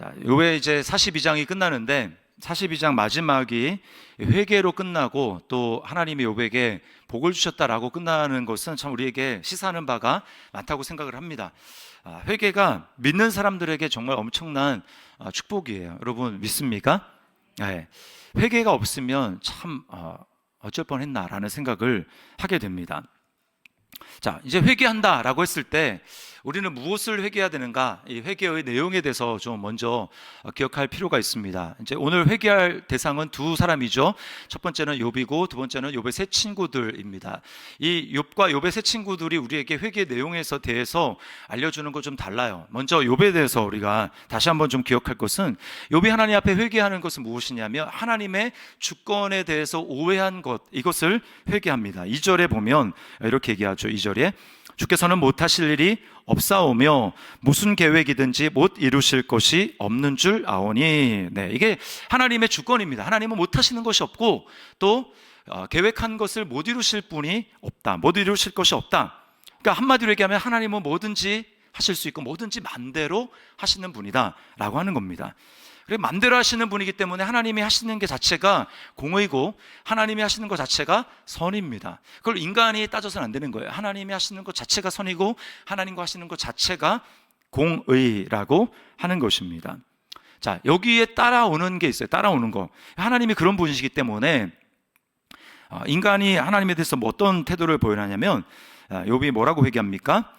자, 요에 이제 42장이 끝나는데 42장 마지막이 회개로 끝나고 또 하나님이 욥에게 복을 주셨다라고 끝나는 것은 참 우리에게 시사하는 바가 많다고 생각을 합니다. 회개가 믿는 사람들에게 정말 엄청난 축복이에요. 여러분 믿습니까? 네. 회개가 없으면 참 어쩔 뻔했나라는 생각을 하게 됩니다. 자, 이제 회개한다라고 했을 때 우리는 무엇을 회개해야 되는가? 이 회개의 내용에 대해서 좀 먼저 기억할 필요가 있습니다. 이제 오늘 회개할 대상은 두 사람이죠. 첫 번째는 욥이고 두 번째는 욥의 세 친구들입니다. 이 욥과 욥의 세 친구들이 우리에게 회개 내용에서 대해서 알려주는 거 좀 달라요. 먼저 욥에 대해서 우리가 다시 한번 좀 기억할 것은 욥이 하나님 앞에 회개하는 것은 무엇이냐면 하나님의 주권에 대해서 오해한 것, 이것을 회개합니다. 2절에 보면 이렇게 얘기하죠. 2절에 주께서는 못하실 일이 없사오며 무슨 계획이든지 못 이루실 것이 없는 줄 아오니. 네, 이게 하나님의 주권입니다. 하나님은 못하시는 것이 없고 또 계획한 것을 못 이루실 분이 없다, 못 이루실 것이 없다. 그러니까 한마디로 얘기하면 하나님은 뭐든지 하실 수 있고 뭐든지 맘대로 하시는 분이다 라고 하는 겁니다. 맘대로 하시는 분이기 때문에 하나님이 하시는 게 자체가 공의고 하나님이 하시는 것 자체가 선입니다. 그걸 인간이 따져서는 안 되는 거예요. 하나님이 하시는 것 자체가 선이고 하나님과 하시는 것 자체가 공의라고 하는 것입니다. 자, 여기에 따라오는 게 있어요. 따라오는 거. 하나님이 그런 분이시기 때문에 인간이 하나님에 대해서 뭐 어떤 태도를 보이냐면 욥이 뭐라고 회개합니까?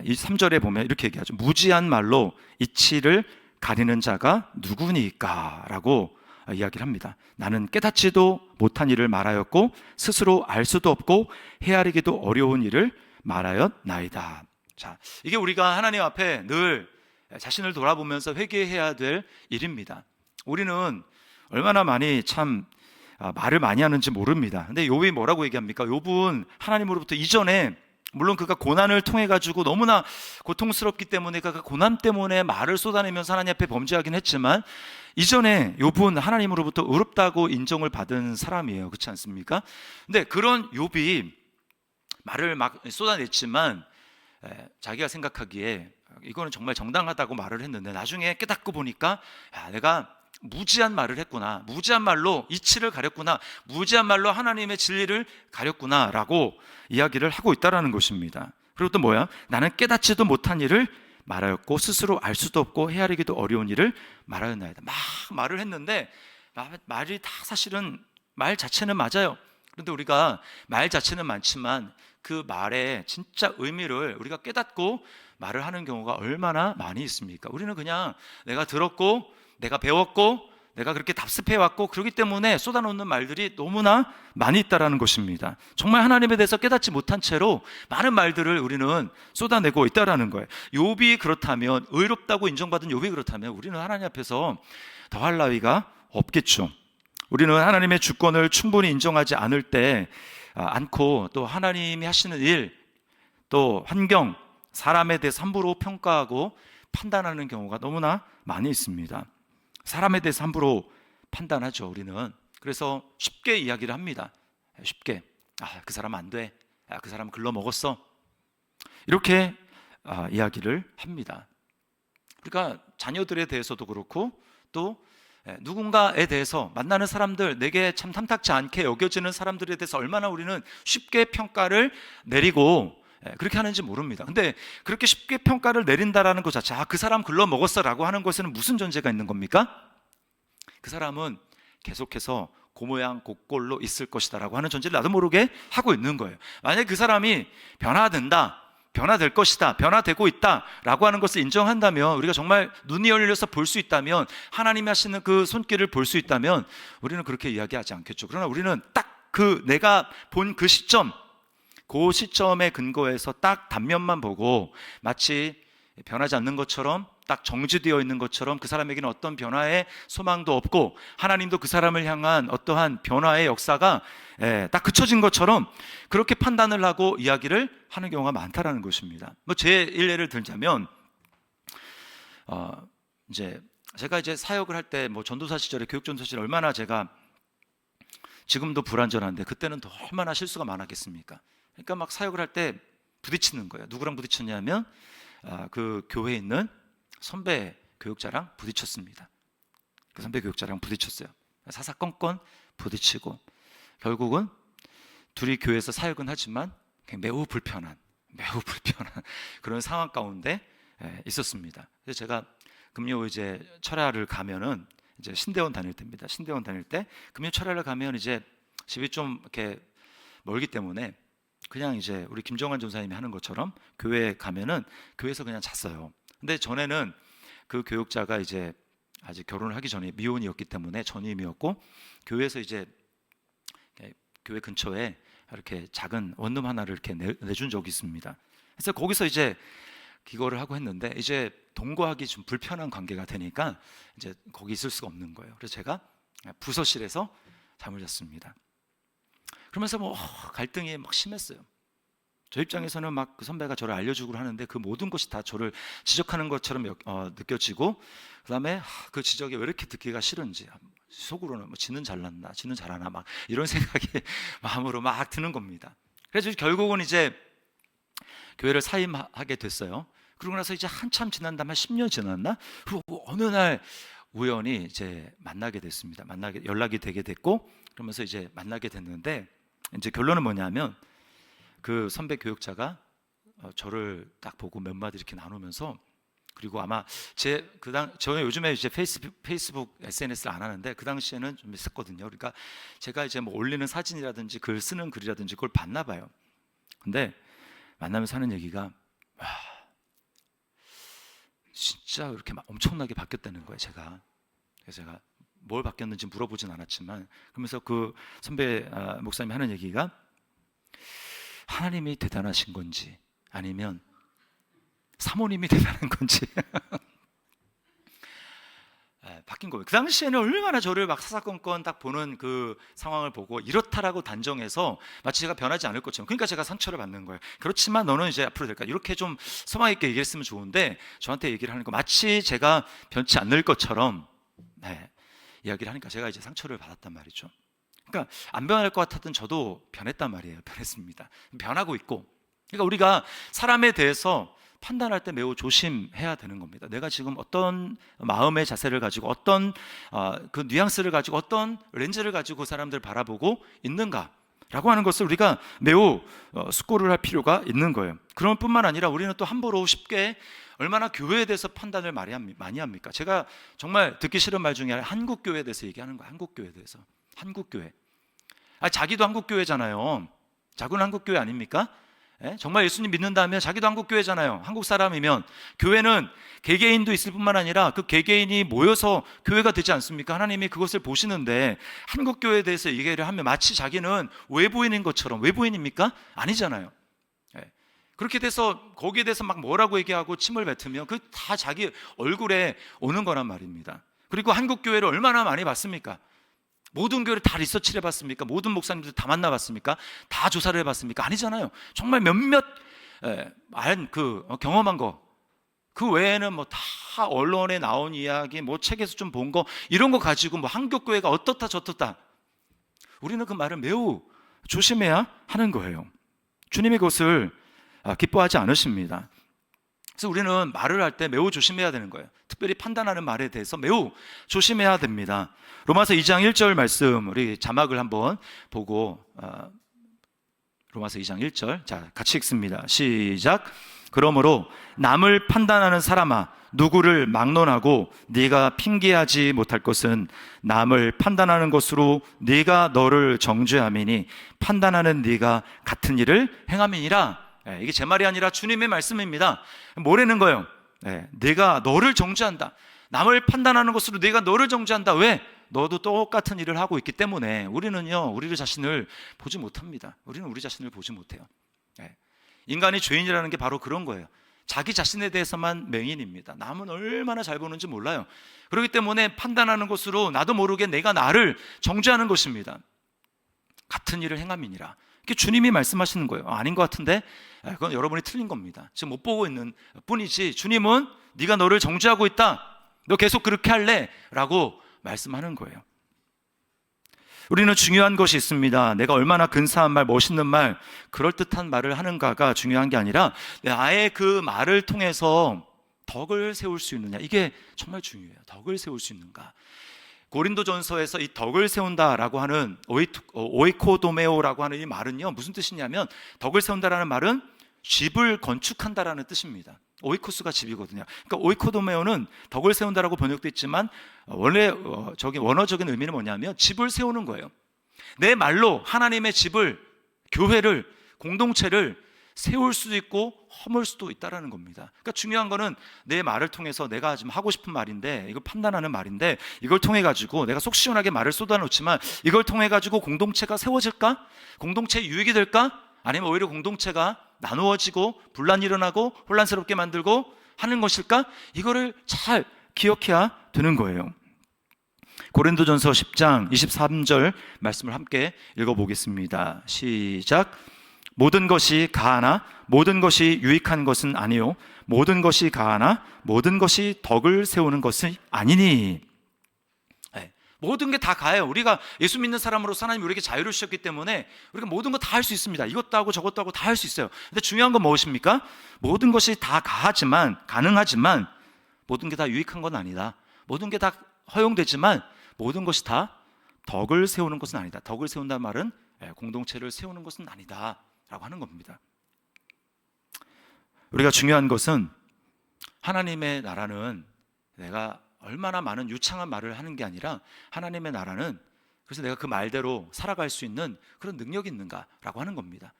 이 3절에 보면 이렇게 얘기하죠. 무지한 말로 이치를 가리는 자가 누구니까? 라고 이야기를 합니다. 나는 깨닫지도 못한 일을 말하였고 스스로 알 수도 없고 헤아리기도 어려운 일을 말하였나이다. 자, 이게 우리가 하나님 앞에 늘 자신을 돌아보면서 회개해야 될 일입니다. 우리는 얼마나 많이 참 말을 많이 하는지 모릅니다. 근데 욥이 뭐라고 얘기합니까? 욥은 하나님으로부터 이전에 물론 그가 고난을 통해 가지고 너무나 고통스럽기 때문에 그가 고난 때문에 말을 쏟아내면서 하나님 앞에 범죄하긴 했지만 이전에 욥은 하나님으로부터 의롭다고 인정을 받은 사람이에요. 그렇지 않습니까? 근데 그런 욥이 말을 막 쏟아냈지만 자기가 생각하기에 이거는 정말 정당하다고 말을 했는데 나중에 깨닫고 보니까 내가 무지한 말을 했구나, 무지한 말로 이치를 가렸구나, 무지한 말로 하나님의 진리를 가렸구나 라고 이야기를 하고 있다는 것입니다. 그리고 또 뭐야? 나는 깨닫지도 못한 일을 말하였고 스스로 알 수도 없고 헤아리기도 어려운 일을 말하였나이다. 막 말을 했는데 말이 다 사실은 말 자체는 맞아요. 그런데 우리가 말 자체는 많지만 그 말의 진짜 의미를 우리가 깨닫고 말을 하는 경우가 얼마나 많이 있습니까? 우리는 그냥 내가 들었고 내가 배웠고 내가 그렇게 답습해왔고 그렇기 때문에 쏟아놓는 말들이 너무나 많이 있다는 것입니다. 정말 하나님에 대해서 깨닫지 못한 채로 많은 말들을 우리는 쏟아내고 있다는 거예요. 욥이 그렇다면, 의롭다고 인정받은 욥이 그렇다면 우리는 하나님 앞에서 더할 나위가 없겠죠. 우리는 하나님의 주권을 충분히 인정하지 않을 때 않고 또 하나님이 하시는 일, 또 환경, 사람에 대해서 함부로 평가하고 판단하는 경우가 너무나 많이 있습니다. 사람에 대해서 함부로 판단하죠, 우리는. 그래서 쉽게 이야기를 합니다. 쉽게. 그 사람 안 돼. 그 사람 글러먹었어. 이렇게 이야기를 합니다. 그러니까 자녀들에 대해서도 그렇고 또 누군가에 대해서 만나는 사람들, 내게 참 탐탁지 않게 여겨지는 사람들에 대해서 얼마나 우리는 쉽게 평가를 내리고 그렇게 하는지 모릅니다. 근데 그렇게 쉽게 평가를 내린다라는 것 자체, 그 사람 글러먹었어 라고 하는 것에는 무슨 전제가 있는 겁니까? 그 사람은 계속해서 고모양 고꼴로 있을 것이다 라고 하는 전제를 나도 모르게 하고 있는 거예요. 만약에 그 사람이 변화된다, 변화될 것이다, 변화되고 있다 라고 하는 것을 인정한다면, 우리가 정말 눈이 열려서 볼 수 있다면, 하나님이 하시는 그 손길을 볼 수 있다면 우리는 그렇게 이야기하지 않겠죠. 그러나 우리는 딱 내가 본 그 시점, 그 시점에 근거해서 딱 단면만 보고 마치 변하지 않는 것처럼, 딱 정지되어 있는 것처럼, 그 사람에게는 어떤 변화의 소망도 없고 하나님도 그 사람을 향한 어떠한 변화의 역사가 딱 그쳐진 것처럼 그렇게 판단을 하고 이야기를 하는 경우가 많다라는 것입니다. 제 일례를 들자면 이제 제가 사역을 할 때 전도사 시절에, 교육전도사 시절에 얼마나 제가, 지금도 불완전한데 그때는 더 얼마나 실수가 많았겠습니까? 그러니까 막 사역을 할 때 부딪히는 거예요. 누구랑 부딪혔냐면 그 교회에 있는 선배 교육자랑 부딪혔습니다. 그 선배 교육자랑 부딪혔어요. 사사건건 부딪히고 결국은 둘이 교회에서 사역은 하지만 매우 불편한 그런 상황 가운데 있었습니다. 그래서 제가 금요 이제 철야를 가면은 이제 신대원 다닐 때입니다. 신대원 다닐 때 금요 철야를 가면 이제 집이 좀 이렇게 멀기 때문에 그냥 이제 우리 김정환 전사님이 하는 것처럼 교회에 가면은 교회에서 그냥 잤어요. 근데 전에는 그 교육자가 이제 아직 결혼을 하기 전에 미혼이었기 때문에 전임이었고 교회에서 이제 교회 근처에 이렇게 작은 원룸 하나를 이렇게 내준 적이 있습니다. 그래서 거기서 이제 기거를 하고 했는데 이제 동거하기 좀 불편한 관계가 되니까 이제 거기 있을 수가 없는 거예요. 그래서 제가 부서실에서 잠을 잤습니다. 그러면서 뭐 갈등이 막 심했어요. 저 입장에서는 막 그 선배가 저를 알려주고 하는데 그 모든 것이 다 저를 지적하는 것처럼 느껴지고, 그 다음에 그 지적이 왜 이렇게 듣기가 싫은지 속으로는 뭐 지는 잘났나 지는 잘하나 막 이런 생각이 마음으로 막 드는 겁니다. 그래서 결국은 이제 교회를 사임하게 됐어요. 그러고 나서 이제 한참 지난 다음에 10년 지났나? 그리고 어느 날 우연히 이제 만나게 됐습니다. 연락이 되게 됐고, 그러면서 이제 만나게 됐는데 이제 결론은 뭐냐면 그 선배 교육자가 저를 딱 보고 몇 마디 이렇게 나누면서, 그리고 아마 저는 요즘에 이제 페이스북 SNS를 안 하는데 그 당시에는 좀 있었거든요. 그러니까 제가 이제 뭐 올리는 사진이라든지 글 쓰는 글이라든지 그걸 봤나 봐요. 근데 만나면서 하는 얘기가 진짜 그렇게 막 엄청나게 바뀌었다는 거예요. 그래서 제가 뭘 바뀌었는지 물어보진 않았지만, 그러면서 그 선배 목사님이 하는 얘기가 하나님이 대단하신 건지 아니면 사모님이 대단한 건지 바뀐 거예요. 그 당시에는 얼마나 저를 막 사사건건 딱 보는 그 상황을 보고 이렇다라고 단정해서 마치 제가 변하지 않을 것처럼, 그러니까 제가 상처를 받는 거예요. 그렇지만 너는 이제 앞으로 될까, 이렇게 좀 소망 있게 얘기했으면 좋은데 저한테 얘기를 하는 거 마치 제가 변치 않을 것처럼 이야기를 하니까 제가 이제 상처를 받았단 말이죠. 그러니까 안 변할 것 같았던 저도 변했단 말이에요. 변했습니다. 변하고 있고. 그러니까 우리가 사람에 대해서 판단할 때 매우 조심해야 되는 겁니다. 내가 지금 어떤 마음의 자세를 가지고 어떤 그 뉘앙스를 가지고 어떤 렌즈를 가지고 그 사람들을 바라보고 있는가라고 하는 것을 우리가 매우 숙고를 할 필요가 있는 거예요. 그런 뿐만 아니라 우리는 또 함부로 쉽게 얼마나 교회에 대해서 판단을 많이 합니까? 제가 정말 듣기 싫은 말 중에 하나, 한국교회에 대해서 얘기하는 거예요. 한국교회에 대해서. 한국교회. 자기도 한국교회잖아요. 자기는 한국교회 아닙니까? 정말 예수님 믿는다면 자기도 한국교회잖아요. 한국 사람이면 교회는 개개인도 있을 뿐만 아니라 그 개개인이 모여서 교회가 되지 않습니까? 하나님이 그것을 보시는데 한국교회에 대해서 얘기를 하면 마치 자기는 외부인인 것처럼, 외부인입니까? 아니잖아요. 그렇게 돼서 거기에 대해서 막 뭐라고 얘기하고 침을 뱉으면 그 다 자기 얼굴에 오는 거란 말입니다. 그리고 한국교회를 얼마나 많이 봤습니까? 모든 교회를 다 리서치를 해봤습니까? 모든 목사님들 다 만나봤습니까? 다 조사를 해봤습니까? 아니잖아요. 정말 몇몇 경험한 거, 그 외에는 뭐 다 언론에 나온 이야기, 뭐 책에서 좀 본 거, 이런 거 가지고 뭐 한국교회가 어떻다 저떻다, 우리는 그 말을 매우 조심해야 하는 거예요. 주님이 그것을 기뻐하지 않으십니다. 그래서 우리는 말을 할 때 매우 조심해야 되는 거예요. 특별히 판단하는 말에 대해서 매우 조심해야 됩니다. 로마서 2장 1절 말씀, 우리 자막을 한번 보고 로마서 2장 1절 자 같이 읽습니다. 시작. 그러므로 남을 판단하는 사람아, 누구를 막론하고 네가 핑계하지 못할 것은 남을 판단하는 것으로 네가 너를 정죄함이니 판단하는 네가 같은 일을 행함이니라. 이게 제 말이 아니라 주님의 말씀입니다. 뭐라는 거예요? 내가 너를 정죄한다. 남을 판단하는 것으로 네가 너를 정죄한다. 왜? 너도 똑같은 일을 하고 있기 때문에. 우리는요, 우리 자신을 보지 못합니다. 우리는 우리 자신을 보지 못해요. 인간이 죄인이라는 게 바로 그런 거예요. 자기 자신에 대해서만 맹인입니다. 남은 얼마나 잘 보는지 몰라요. 그렇기 때문에 판단하는 것으로 나도 모르게 내가 나를 정죄하는 것입니다. 같은 일을 행함이니라. 이게 주님이 말씀하시는 거예요. 아닌 것 같은데? 그건 여러분이 틀린 겁니다. 지금 못 보고 있는 뿐이지 주님은 네가 너를 정죄하고 있다. 너 계속 그렇게 할래? 라고 말씀하는 거예요. 우리는 중요한 것이 있습니다. 내가 얼마나 근사한 말, 멋있는 말, 그럴듯한 말을 하는가가 중요한 게 아니라 나의 그 말을 통해서 더 덕을 세울 수 있느냐, 이게 정말 중요해요. 덕을 세울 수 있는가. 고린도전서에서 이 덕을 세운다라고 하는 오이코도메오라고 하는 이 말은요, 무슨 뜻이냐면, 덕을 세운다라는 말은 집을 건축한다라는 뜻입니다. 오이코스가 집이거든요. 그러니까 오이코도메오는 덕을 세운다라고 번역되어 있지만 원래 원어적인 의미는 뭐냐면 집을 세우는 거예요. 내 말로 하나님의 집을, 교회를, 공동체를 세울 수도 있고 허물 수도 있다라는 겁니다. 그러니까 중요한 거는 내 말을 통해서 내가 지금 하고 싶은 말인데, 이걸 판단하는 말인데, 이걸 통해 가지고 내가 속 시원하게 말을 쏟아놓지만 이걸 통해 가지고 공동체가 세워질까? 공동체에 유익이 될까? 아니면 오히려 공동체가 나누어지고 분란이 일어나고 혼란스럽게 만들고 하는 것일까? 이거를 잘 기억해야 되는 거예요. 고린도전서 10장 23절 말씀을 함께 읽어보겠습니다. 시작. 모든 것이 가하나 모든 것이 유익한 것은 아니요 모든 것이 가하나 모든 것이 덕을 세우는 것은 아니니. 모든 게 다 가요. 우리가 예수 믿는 사람으로서 하나님이 우리에게 자유를 주셨기 때문에 우리가 모든 거 다 할 수 있습니다. 이것도 하고 저것도 하고 다 할 수 있어요. 근데 중요한 건 무엇입니까? 모든 것이 다 가능하지만 모든 게 다 유익한 건 아니다. 모든 게 다 허용되지만 모든 것이 다 덕을 세우는 것은 아니다. 덕을 세운다는 말은 공동체를 세우는 것은 아니다 라고 하는 겁니다. 우리가 중요한 것은 하나님의 나라는 내가 얼마나 많은 유창한 말을 하는 게 아니라, 하나님의 나라는 그래서 내가 그 말대로 살아갈 수 있는 그런 능력이 있는가라고 하는 겁니다.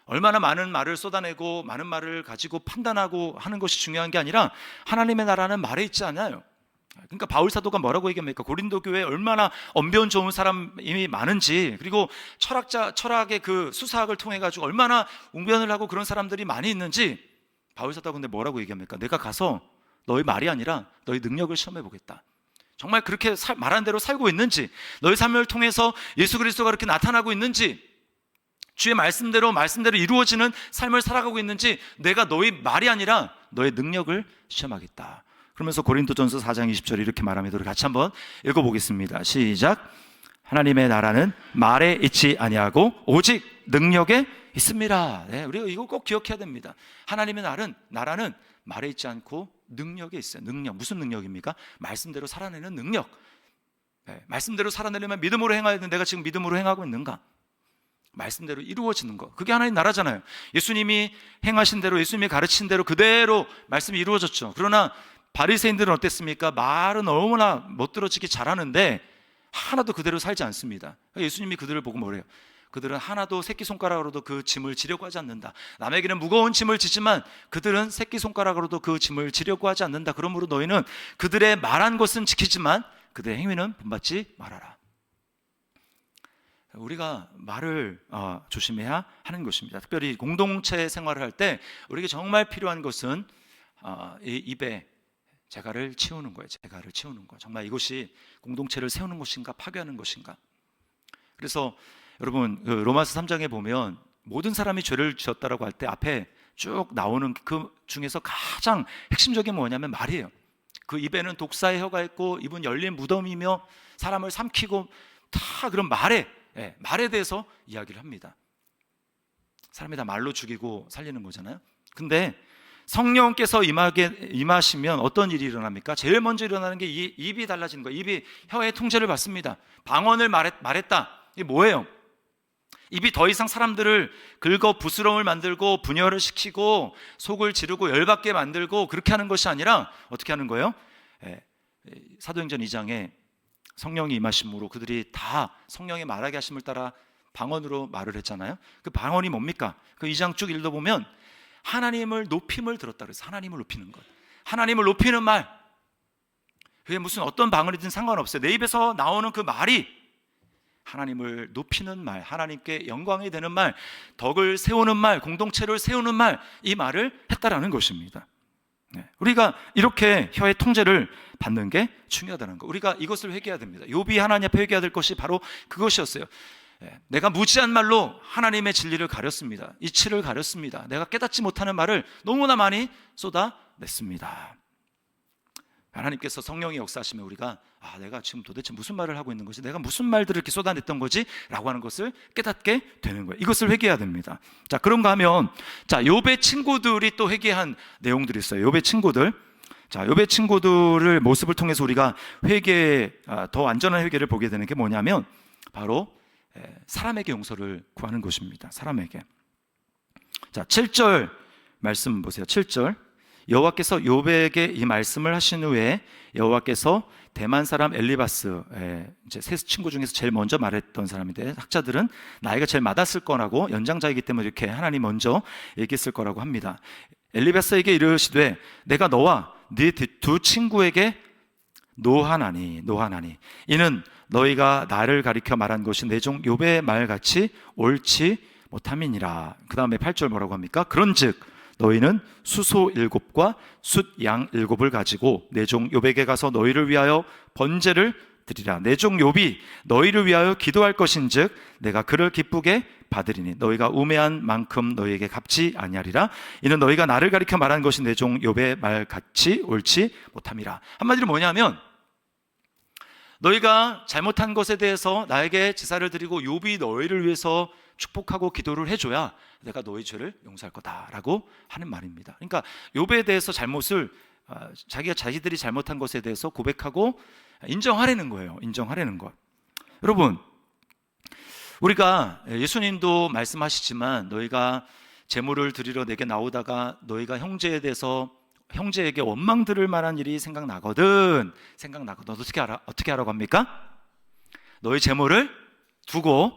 얼마나 많은 말을 쏟아내고 많은 말을 가지고 판단하고 하는 것이 중요한 게 아니라, 하나님의 나라는 말에 있지 않아요. 그러니까 바울 사도가 뭐라고 얘기합니까? 고린도 교회에 얼마나 언변 좋은 사람이 많은지, 그리고 철학의 그 수사학을 통해 가지고 얼마나 웅변을 하고 그런 사람들이 많이 있는지, 바울 사도가 근데 뭐라고 얘기합니까? 내가 가서 너희 말이 아니라 너희 능력을 시험해 보겠다. 정말 그렇게 말한 대로 살고 있는지, 너희 삶을 통해서 예수 그리스도가 그렇게 나타나고 있는지, 주의 말씀대로 이루어지는 삶을 살아가고 있는지, 내가 너희 말이 아니라 너의 능력을 시험하겠다. 그러면서 고린도전서 4장 20절에 이렇게 말합니다. 우리 같이 한번 읽어보겠습니다. 시작. 하나님의 나라는 말에 있지 아니하고 오직 능력에 있습니다. 네, 우리가 이거 꼭 기억해야 됩니다. 하나님의 나라는 말에 있지 않고 능력에 있어요. 능력, 무슨 능력입니까? 말씀대로 살아내는 능력. 네, 말씀대로 살아내려면 믿음으로 행해야 되는데, 내가 지금 믿음으로 행하고 있는가? 말씀대로 이루어지는 것, 그게 하나님 나라잖아요. 예수님이 행하신 대로, 예수님이 가르친 대로 그대로 말씀이 이루어졌죠. 그러나 바리새인들은 어땠습니까? 말은 너무나 못들어지게 잘하는데 하나도 그대로 살지 않습니다. 예수님이 그들을 보고 뭐래요? 그들은 하나도 새끼손가락으로도 그 짐을 지려고 하지 않는다. 남에게는 무거운 짐을 지지만 그들은 새끼손가락으로도 그 짐을 지려고 하지 않는다. 그러므로 너희는 그들의 말한 것은 지키지만 그들의 행위는 본받지 말아라. 우리가 말을 조심해야 하는 것입니다. 특별히 공동체 생활을 할 때 우리에게 정말 필요한 것은 이 입에 재갈을 치우는 거예요. 재갈을 치우는 거. 정말 이것이 공동체를 세우는 것인가, 파괴하는 것인가. 그래서 여러분, 그 로마서 3장에 보면 모든 사람이 죄를 지었다라고 할 때 앞에 쭉 나오는 그 중에서 가장 핵심적인 뭐냐면 말이에요. 그 입에는 독사의 혀가 있고 입은 열린 무덤이며 사람을 삼키고, 다 그런 말에 대해서 이야기를 합니다. 사람이 다 말로 죽이고 살리는 거잖아요. 근데 성령께서 임하시면 어떤 일이 일어납니까? 제일 먼저 일어나는 게 입이 달라지는 거예요. 입이 혀의 통제를 받습니다. 방언을 말했다. 이게 뭐예요? 입이 더 이상 사람들을 긁어 부스럼을 만들고 분열을 시키고 속을 지르고 열받게 만들고 그렇게 하는 것이 아니라 어떻게 하는 거예요? 사도행전 2장에 성령이 임하심으로 그들이 다 성령의 말하게 하심을 따라 방언으로 말을 했잖아요. 그 방언이 뭡니까? 그 2장 쭉 읽어보면 하나님을 높임을 들었다 그래서 하나님을 높이는 것, 하나님을 높이는 말, 그게 무슨 어떤 방언이든 상관없어요. 내 입에서 나오는 그 말이 하나님을 높이는 말, 하나님께 영광이 되는 말, 덕을 세우는 말, 공동체를 세우는 말, 이 말을 했다라는 것입니다. 우리가 이렇게 혀의 통제를 받는 게 중요하다는 거, 우리가 이것을 회개해야 됩니다. 욥이 하나님 앞에 회개해야 될 것이 바로 그것이었어요. 내가 무지한 말로 하나님의 진리를 가렸습니다. 이치를 가렸습니다. 내가 깨닫지 못하는 말을 너무나 많이 쏟아냈습니다. 하나님께서 성령이 역사하시면 우리가 내가 지금 도대체 무슨 말을 하고 있는 것이, 내가 무슨 말들을 이렇게 쏟아냈던 거지? 라고 하는 것을 깨닫게 되는 거예요. 이것을 회개해야 됩니다. 자, 그런가 하면 욥의 친구들이 또 회개한 내용들이 있어요. 욥의 친구들, 자, 욥의 친구들의 모습을 통해서 우리가 더 안전한 회개를 보게 되는 게 뭐냐면 바로 사람에게 용서를 구하는 것입니다. 사람에게. 자, 7절 말씀 보세요. 7절. 여호와께서 욥에게 이 말씀을 하신 후에 여호와께서 대만 사람 엘리바스, 이제 세 친구 중에서 제일 먼저 말했던 사람인데 학자들은 나이가 제일 많았을 거라고, 연장자이기 때문에 이렇게 하나님 먼저 얘기했을 거라고 합니다. 엘리바스에게 이르시되 내가 너와 네 두 친구에게 노하나니 이는 너희가 나를 가리켜 말한 것이 내 종 욥의 말같이 옳지 못함이니라. 그 다음에 8절 뭐라고 합니까? 그런즉 너희는 수소 7과 숫양 7을 가지고 내 종 욥에게 가서 너희를 위하여 번제를 드리라. 내 종 욥이 너희를 위하여 기도할 것인즉 내가 그를 기쁘게 받으리니 너희가 우매한 만큼 너희에게 갚지 아니하리라. 이는 너희가 나를 가리켜 말한 것이 내 종 욥의 말같이 옳지 못함이라. 한마디로 뭐냐면 너희가 잘못한 것에 대해서 나에게 제사를 드리고 욥이 너희를 위해서 축복하고 기도를 해줘야 내가 너희 죄를 용서할 거다라고 하는 말입니다. 그러니까 욥에 대해서 잘못을 자기들이 잘못한 것에 대해서 고백하고 인정하려는 거예요. 인정하려는 것. 여러분, 우리가 예수님도 말씀하시지만 너희가 제물을 드리러 내게 나오다가 너희가 형제에게 원망 들을 만한 일이 생각나거든 어떻게 하라고 합니까? 너희 제물을 두고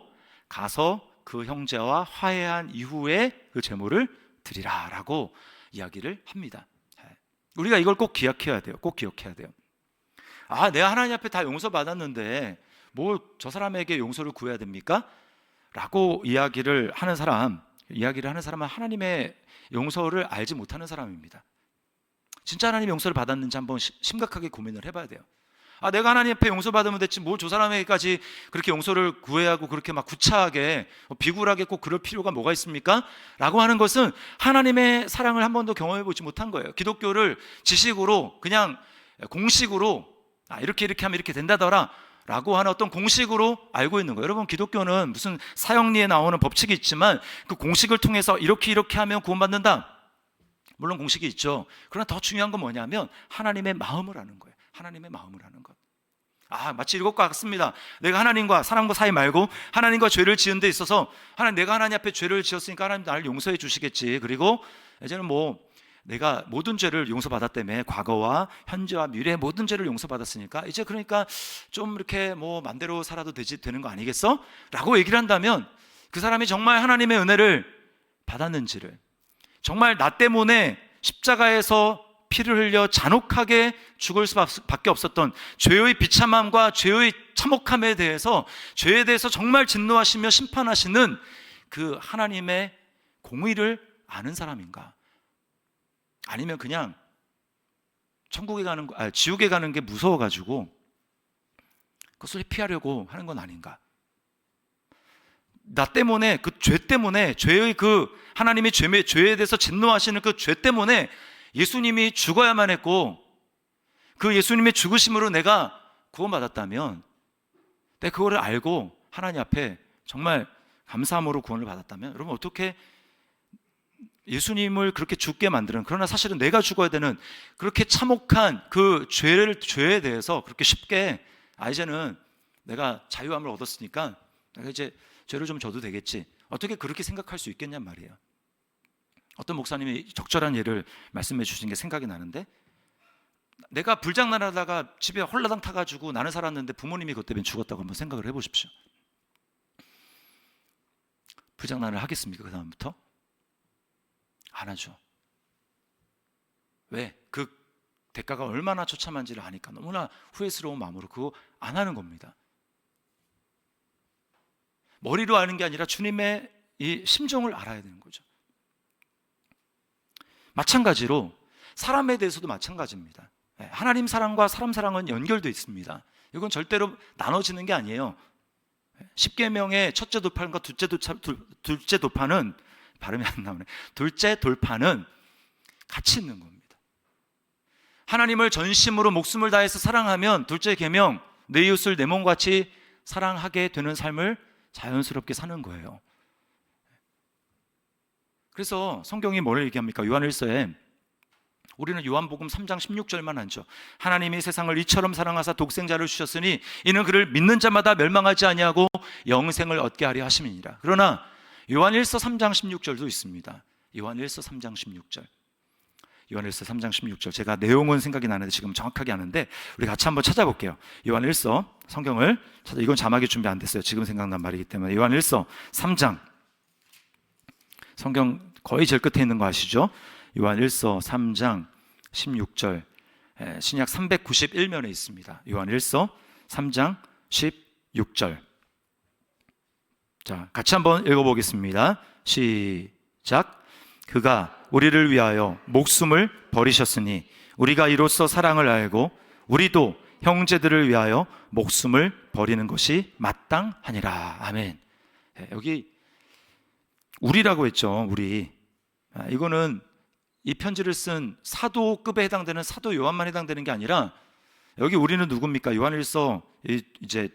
가서 그 형제와 화해한 이후에 그 제물을 드리라 라고 이야기를 합니다. 우리가 이걸 꼭 기억해야 돼요. 꼭 기억해야 돼요. 내가 하나님 앞에 다 용서받았는데 뭐 저 사람에게 용서를 구해야 됩니까? 라고 이야기를 하는 사람은 하나님의 용서를 알지 못하는 사람입니다. 진짜 하나님의 용서를 받았는지 한번 심각하게 고민을 해봐야 돼요. 내가 하나님 앞에 용서받으면 됐지 뭘 저 사람에게까지 그렇게 용서를 구해야 하고 그렇게 막 구차하게 비굴하게 꼭 그럴 필요가 뭐가 있습니까? 라고 하는 것은 하나님의 사랑을 한 번도 경험해 보지 못한 거예요. 기독교를 지식으로 그냥 공식으로 이렇게 하면 이렇게 된다더라 라고 하는 어떤 공식으로 알고 있는 거예요. 여러분, 기독교는 무슨 사형리에 나오는 법칙이 있지만 그 공식을 통해서 이렇게 하면 구원받는다, 물론 공식이 있죠. 그러나 더 중요한 건 뭐냐면 하나님의 마음을 아는 거예요. 하나님의 마음을 아는 것. 마치 이것과 같습니다. 내가 하나님과 사람과 사이 말고 하나님과 죄를 지은 데 있어서 내가 하나님 앞에 죄를 지었으니까 하나님 나를 용서해 주시겠지. 그리고 이제는 내가 모든 죄를 용서받았다며, 과거와 현재와 미래의 모든 죄를 용서받았으니까 이제 그러니까 좀 이렇게 맘대로 살아도 되는 거 아니겠어? 라고 얘기를 한다면 그 사람이 정말 하나님의 은혜를 받았는지를, 정말 나 때문에 십자가에서 피를 흘려 잔혹하게 죽을 수밖에 없었던 죄의 비참함과 죄의 참혹함에 대해서, 죄에 대해서 정말 진노하시며 심판하시는 그 하나님의 공의를 아는 사람인가? 아니면 그냥 지옥에 가는 게 무서워가지고 그것을 피하려고 하는 건 아닌가? 나 때문에, 그 죄 때문에, 죄의 하나님이 죄에 대해서 진노하시는 그 죄 때문에 예수님이 죽어야만 했고, 그 예수님의 죽으심으로 내가 구원받았다면, 내가 그거를 알고 하나님 앞에 정말 감사함으로 구원을 받았다면, 여러분 어떻게 예수님을 그렇게 죽게 만드는, 그러나 사실은 내가 죽어야 되는 그렇게 참혹한 그 죄에 대해서 그렇게 쉽게 이제는 내가 자유함을 얻었으니까 내가 이제 죄를 좀 져도 되겠지, 어떻게 그렇게 생각할 수 있겠냔 말이에요. 어떤 목사님이 적절한 예를 말씀해 주신 게 생각이 나는데, 내가 불장난하다가 집에 홀라당 타가지고 나는 살았는데 부모님이 그것 때문에 죽었다고 한번 생각을 해보십시오. 불장난을 하겠습니까? 그 다음부터? 안 하죠. 왜? 그 대가가 얼마나 처참한지를 아니까 너무나 후회스러운 마음으로 그거 안 하는 겁니다. 머리로 아는 게 아니라 주님의 이 심정을 알아야 되는 거죠. 마찬가지로 사람에 대해서도 마찬가지입니다. 하나님 사랑과 사람 사랑은 연결되어 있습니다. 이건 절대로 나눠지는 게 아니에요. 십계명의 첫째 돌판과 둘째 돌판은 발음이 안 나오네. 둘째 돌판은 같이 있는 겁니다. 하나님을 전심으로 목숨을 다해서 사랑하면 둘째 계명, 내 이웃을 내 몸같이 사랑하게 되는 삶을 자연스럽게 사는 거예요. 그래서 성경이 뭘 얘기합니까? 요한일서에 우리는 요한복음 3장 16절만 하죠. 하나님이 세상을 이처럼 사랑하사 독생자를 주셨으니 이는 그를 믿는 자마다 멸망하지 아니하고 영생을 얻게 하려 하심이니라. 그러나 요한일서 3장 16절도 있습니다. 요한일서 3장 16절. 요한일서 3장 16절. 제가 내용은 생각이 나는데 지금 정확하게 아는데 우리 같이 한번 찾아볼게요. 요한일서 성경을 이건 자막이 준비 안 됐어요. 지금 생각난 말이기 때문에. 요한일서 3장. 성경 거의 제일 끝에 있는 거 아시죠? 요한일서 3장 16절. 신약 391면에 있습니다. 요한일서 3장 16절. 자, 같이 한번 읽어보겠습니다. 시작. 그가 우리를 위하여 목숨을 버리셨으니 우리가 이로써 사랑을 알고 우리도 형제들을 위하여 목숨을 버리는 것이 마땅하니라. 아멘. 여기 우리라고 했죠. 우리. 이거는 이 편지를 쓴 사도급에 해당되는 사도 요한만 해당되는 게 아니라 여기 우리는 누굽니까? 요한일서 이제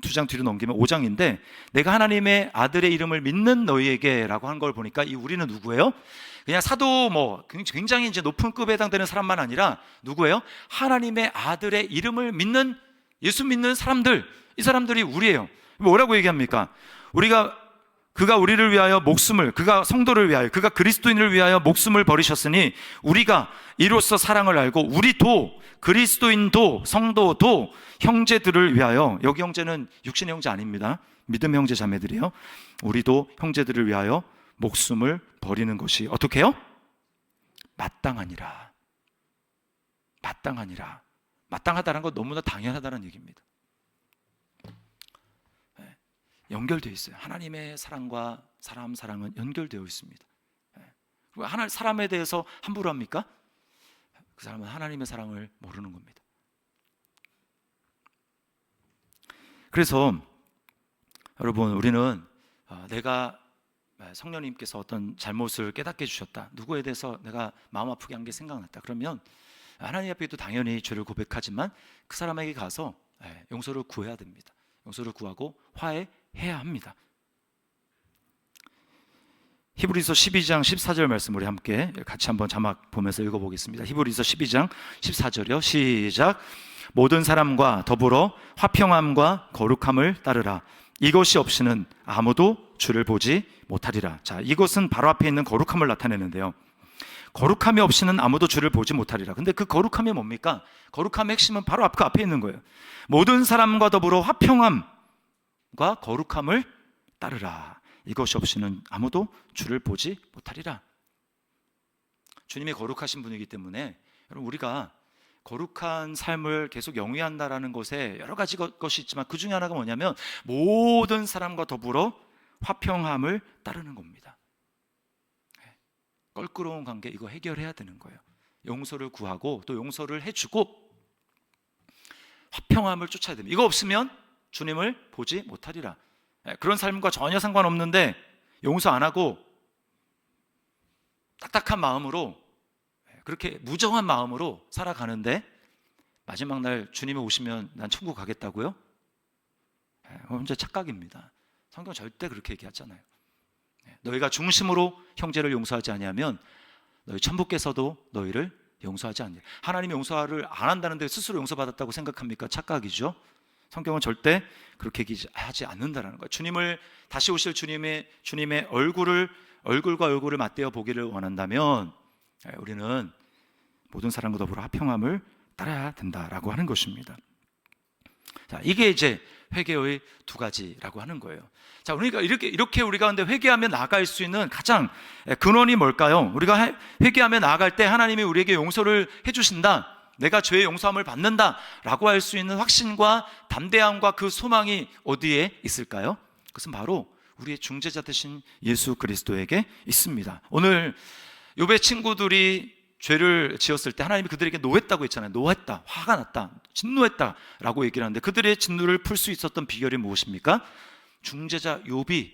2장 뒤로 넘기면 5장인데 내가 하나님의 아들의 이름을 믿는 너희에게 라고 한 걸 보니까 이 우리는 누구예요? 그냥 사도 굉장히 이제 높은 급에 해당되는 사람만 아니라 누구예요? 하나님의 아들의 이름을 믿는 예수 믿는 사람들, 이 사람들이 우리예요. 뭐라고 얘기합니까? 그가 우리를 위하여 그가 성도를 위하여, 그가 그리스도인을 위하여 목숨을 버리셨으니 우리가 이로써 사랑을 알고 우리도 그리스도인도 성도도 형제들을 위하여, 여기 형제는 육신의 형제 아닙니다. 믿음의 형제 자매들이에요. 우리도 형제들을 위하여 목숨을 버리는 것이 어떻게 해요? 마땅하니라. 마땅하니라. 마땅하다는 건 너무나 당연하다는 얘기입니다. 연결되어 있어요. 하나님의 사랑과 사랑은 연결되어 있습니다. 사람에 대해서 함부로 합니까? 그 사람은 하나님의 사랑을 모르는 겁니다. 그래서 여러분, 우리는 내가 성령님께서 어떤 잘못을 깨닫게 해주셨다, 누구에 대해서 내가 마음 아프게 한 게 생각났다, 그러면 하나님 앞에도 당연히 죄를 고백하지만 그 사람에게 가서 용서를 구해야 됩니다. 용서를 구하고 화해해야 합니다. 히브리서 12장 14절 말씀 우리 함께 같이 한번 자막 보면서 읽어보겠습니다. 히브리서 12장 14절이요. 시작. 모든 사람과 더불어 화평함과 거룩함을 따르라. 이것이 없이는 아무도 주를 보지 못하리라. 자, 이것은 바로 앞에 있는 거룩함을 나타내는데요. 거룩함이 없이는 아무도 주를 보지 못하리라. 근데 그 거룩함이 뭡니까? 거룩함의 핵심은 바로 그 앞에 있는 거예요. 모든 사람과 더불어 화평함과 거룩함을 따르라. 이것이 없이는 아무도 주를 보지 못하리라. 주님이 거룩하신 분이기 때문에 여러분, 우리가 거룩한 삶을 계속 영위한다라는 것에 여러 가지 것이 있지만 그 중에 하나가 뭐냐면 모든 사람과 더불어 화평함을 따르는 겁니다. 껄끄러운 관계, 이거 해결해야 되는 거예요. 용서를 구하고 또 용서를 해주고 화평함을 쫓아야 됩니다. 이거 없으면 주님을 보지 못하리라. 그런 삶과 전혀 상관없는데 용서 안 하고 딱딱한 마음으로, 그렇게 무정한 마음으로 살아가는데 마지막 날 주님이 오시면 난 천국 가겠다고요? 혼자 착각입니다. 성경 절대 그렇게 얘기하잖아요. 너희가 중심으로 형제를 용서하지 아니하면 너희 천부께서도 너희를 용서하지 않으리라. 하나님이 용서를 안 한다는데 스스로 용서받았다고 생각합니까? 착각이죠. 성경은 절대 그렇게 얘기하지 않는다는 거예요. 주님을, 다시 오실 주님의 얼굴과 얼굴을 맞대어 보기를 원한다면 우리는 모든 사람과 더불어 화평함을 따라야 된다라고 하는 것입니다. 자, 이게 이제 회개의 두 가지라고 하는 거예요. 자, 우리가 이렇게 우리가 근데 회개하며 나아갈 수 있는 가장 근원이 뭘까요? 우리가 회개하며 나아갈 때 하나님이 우리에게 용서를 해주신다, 내가 죄의 용서함을 받는다라고 할 수 있는 확신과 담대함과 그 소망이 어디에 있을까요? 그것은 바로 우리의 중재자 되신 예수 그리스도에게 있습니다. 오늘 욥의 친구들이 죄를 지었을 때 하나님이 그들에게 노했다고 했잖아요. 노했다, 화가 났다, 진노했다라고 얘기를 하는데 그들의 진노를 풀 수 있었던 비결이 무엇입니까? 중재자 욥이,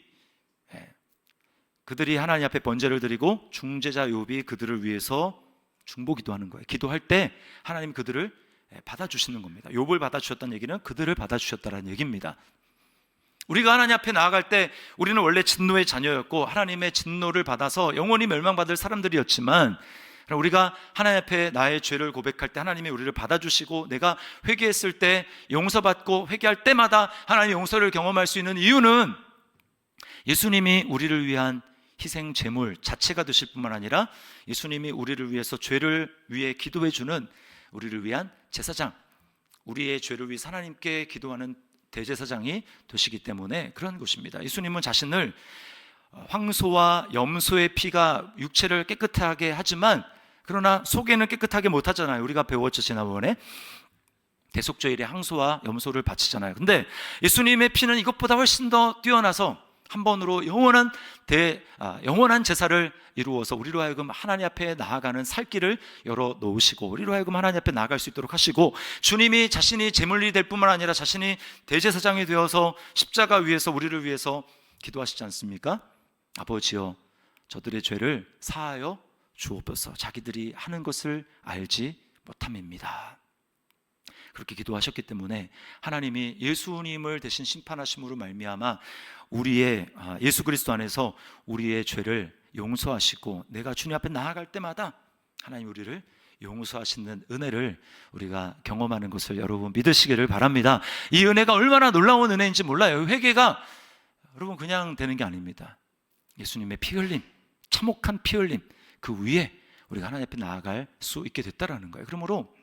그들이 하나님 앞에 번제를 드리고 중재자 욥이 그들을 위해서 중보기도하는 거예요. 기도할 때 하나님 그들을 받아주시는 겁니다. 욥을 받아주셨다는 얘기는 그들을 받아주셨다는 얘기입니다. 우리가 하나님 앞에 나아갈 때 우리는 원래 진노의 자녀였고 하나님의 진노를 받아서 영원히 멸망받을 사람들이었지만 우리가 하나님 앞에 나의 죄를 고백할 때 하나님이 우리를 받아주시고, 내가 회개했을 때 용서받고 회개할 때마다 하나님의 용서를 경험할 수 있는 이유는 예수님이 우리를 위한 희생 제물 자체가 되실 뿐만 아니라 예수님이 우리를 위해서 죄를 위해 기도해 주는 우리를 위한 제사장, 우리의 죄를 위해 하나님께 기도하는 대제사장이 되시기 때문에 그런 것입니다. 예수님은 자신을 황소와 염소의 피가 육체를 깨끗하게 하지만 그러나 속에는 깨끗하게 못하잖아요. 우리가 배웠죠, 지난번에. 대속죄일에 황소와 염소를 바치잖아요. 근데 예수님의 피는 이것보다 훨씬 더 뛰어나서 한 번으로 영원한 제사를 이루어서 우리로 하여금 하나님 앞에 나아가는 살 길을 열어 놓으시고, 우리로 하여금 하나님 앞에 나아갈 수 있도록 하시고, 주님이 자신이 제물이 될 뿐만 아니라 자신이 대제사장이 되어서 십자가 위에서 우리를 위해서 기도하시지 않습니까? 아버지여, 저들의 죄를 사하여 주옵소서. 자기들이 하는 것을 알지 못함입니다. 그렇게 기도하셨기 때문에 하나님이 예수님을 대신 심판하심으로 말미암아 우리의 예수 그리스도 안에서 우리의 죄를 용서하시고, 내가 주님 앞에 나아갈 때마다 하나님 우리를 용서하시는 은혜를 우리가 경험하는 것을 여러분 믿으시기를 바랍니다. 이 은혜가 얼마나 놀라운 은혜인지 몰라요. 회개가 여러분 그냥 되는 게 아닙니다. 예수님의 피 흘림, 참혹한 피 흘림, 그 위에 우리가 하나님 앞에 나아갈 수 있게 됐다라는 거예요. 그러므로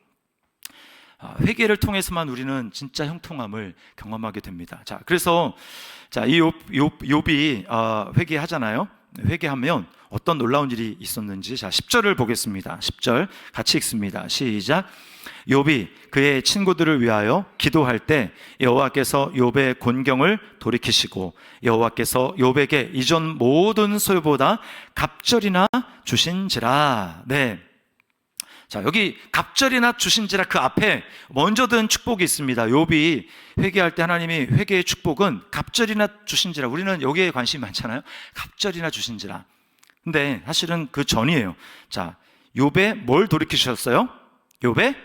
회개를 통해서만 우리는 진짜 형통함을 경험하게 됩니다. 자, 그래서 이 욥이 회개하잖아요. 회개하면 어떤 놀라운 일이 있었는지, 자, 10절을 보겠습니다. 10절 같이 읽습니다. 시작. 욥이 그의 친구들을 위하여 기도할 때 여호와께서 욥의 곤경을 돌이키시고 여호와께서 욥에게 이전 모든 소유보다 갑절이나 주신지라. 네. 자, 여기 갑절이나 주신지라, 그 앞에 먼저 든 축복이 있습니다. 욥이 회개할 때 하나님이 회개의 축복은 갑절이나 주신지라. 우리는 여기에 관심이 많잖아요. 갑절이나 주신지라. 근데 사실은 그 전이에요. 자, 욥의 뭘 돌이키셨어요? 욥의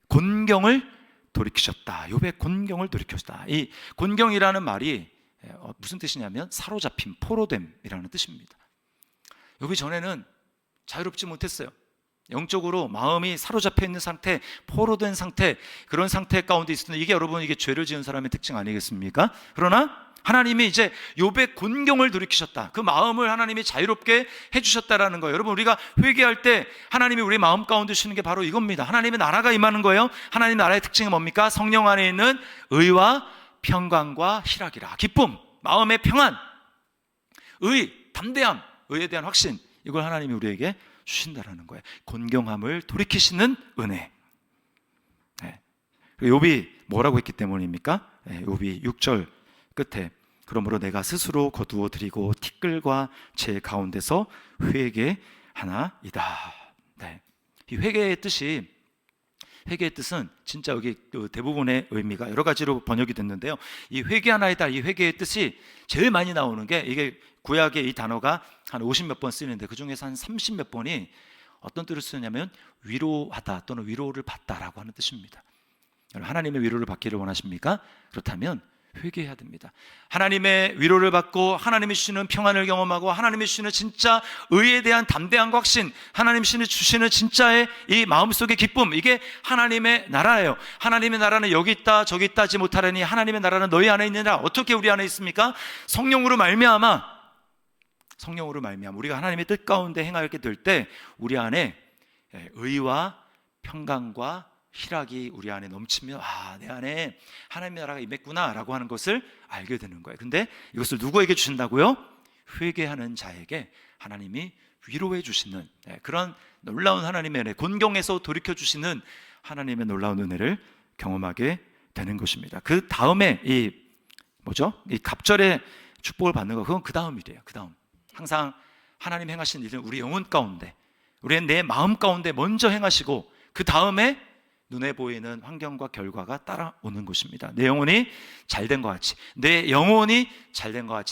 곤경을 돌이키셨다. 욥의 곤경을 돌이키셨다. 이 곤경이라는 말이 무슨 뜻이냐면 사로잡힘, 포로됨이라는 뜻입니다. 욥이 전에는 자유롭지 못했어요. 영적으로 마음이 사로잡혀 있는 상태, 포로된 상태, 그런 상태 가운데 있었는데, 이게 여러분, 이게 죄를 지은 사람의 특징 아니겠습니까? 그러나 하나님이 이제 욥의 곤경을 돌이키셨다. 그 마음을 하나님이 자유롭게 해주셨다라는 거예요. 여러분, 우리가 회개할 때 하나님이 우리 마음 가운데 주시는 게 바로 이겁니다. 하나님의 나라가 임하는 거예요. 하나님 나라의 특징은 뭡니까? 성령 안에 있는 의와 평강과 희락이라. 기쁨, 마음의 평안, 의, 담대함, 의에 대한 확신, 이걸 하나님이 우리에게 주신다라는 거예요. 곤경함을 돌이키시는 은혜. 네. 욥이 뭐라고 했기 때문입니까? 네, 욥이 6절 끝에 그러므로 내가 스스로 거두어 드리고 티끌과 제 가운데서 회개하나이다. 네. 이 회개의 뜻은 진짜 여기 대부분의 의미가 여러 가지로 번역이 됐는데요. 이 회개하나이다, 이 회개의 뜻이 제일 많이 나오는 게, 이게 구약에 이 단어가 한 50몇 번 쓰이는데 그 중에서 한 30몇 번이 어떤 뜻을 쓰냐면 위로하다 또는 위로를 받다라고 하는 뜻입니다. 하나님의 위로를 받기를 원하십니까? 그렇다면 회개해야 됩니다. 하나님의 위로를 받고 하나님이 주시는 평안을 경험하고 하나님이 주시는 진짜 의에 대한 담대함과 확신, 하나님이 주시는 진짜의 이 마음속의 기쁨, 이게 하나님의 나라예요. 하나님의 나라는 여기 있다 저기 있다 하지 못하려니 하나님의 나라는 너희 안에 있느니라. 어떻게 우리 안에 있습니까? 성령으로 말미암아 우리가 하나님의 뜻 가운데 행하게 될 때 우리 안에 의와 평강과 희락이 우리 안에 넘치면, 내 안에 하나님의 나라가 임했구나 라고 하는 것을 알게 되는 거예요. 근데 이것을 누구에게 주신다고요? 회개하는 자에게 하나님이 위로해 주시는 그런 놀라운 하나님의 은혜, 곤경에서 돌이켜 주시는 하나님의 놀라운 은혜를 경험하게 되는 것입니다. 그 다음에 이 갑절의 축복을 받는 거, 그건 그 다음 일이에요. 그 다음, 항상 하나님 행하신 일은 우리 영혼 가운데, 우리의 내 마음 가운데 먼저 행하시고 그 다음에 눈에 보이는 환경과 결과가 따라오는 것입니다. 내 영혼이 잘된 것 같이,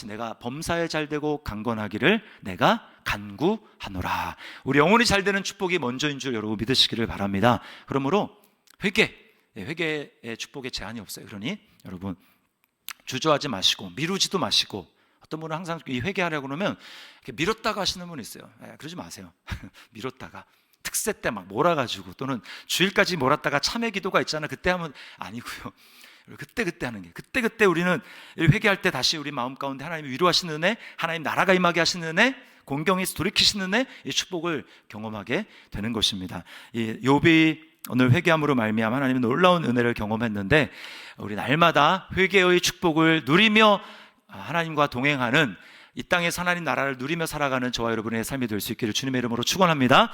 내가 범사에 잘되고 강건하기를 내가 간구하노라. 우리 영혼이 잘되는 축복이 먼저인 줄 여러분 믿으시기를 바랍니다. 그러므로 회개의 축복에 제한이 없어요. 그러니 여러분 주저하지 마시고 미루지도 마시고, 어떤 분은 항상 이 회개하려고 그러면 이렇게 미뤘다가 하시는 분이 있어요. 그러지 마세요. 미뤘다가 특세 때 막 몰아가지고, 또는 주일까지 몰았다가 참회 기도가 있잖아. 그때 하면 아니고요. 그때 하는 게, 그때 우리는 회개할 때 다시 우리 마음 가운데 하나님이 위로하시는 은혜, 하나님 나라가 임하게 하시는 은혜, 공경에서 돌이키시는 은혜, 이 축복을 경험하게 되는 것입니다. 이 욥이 오늘 회개함으로 말미암아 하나님의 놀라운 은혜를 경험했는데, 우리 날마다 회개의 축복을 누리며 하나님과 동행하는, 이 땅에서 하나님 나라를 누리며 살아가는 저와 여러분의 삶이 될 수 있기를 주님의 이름으로 축원합니다.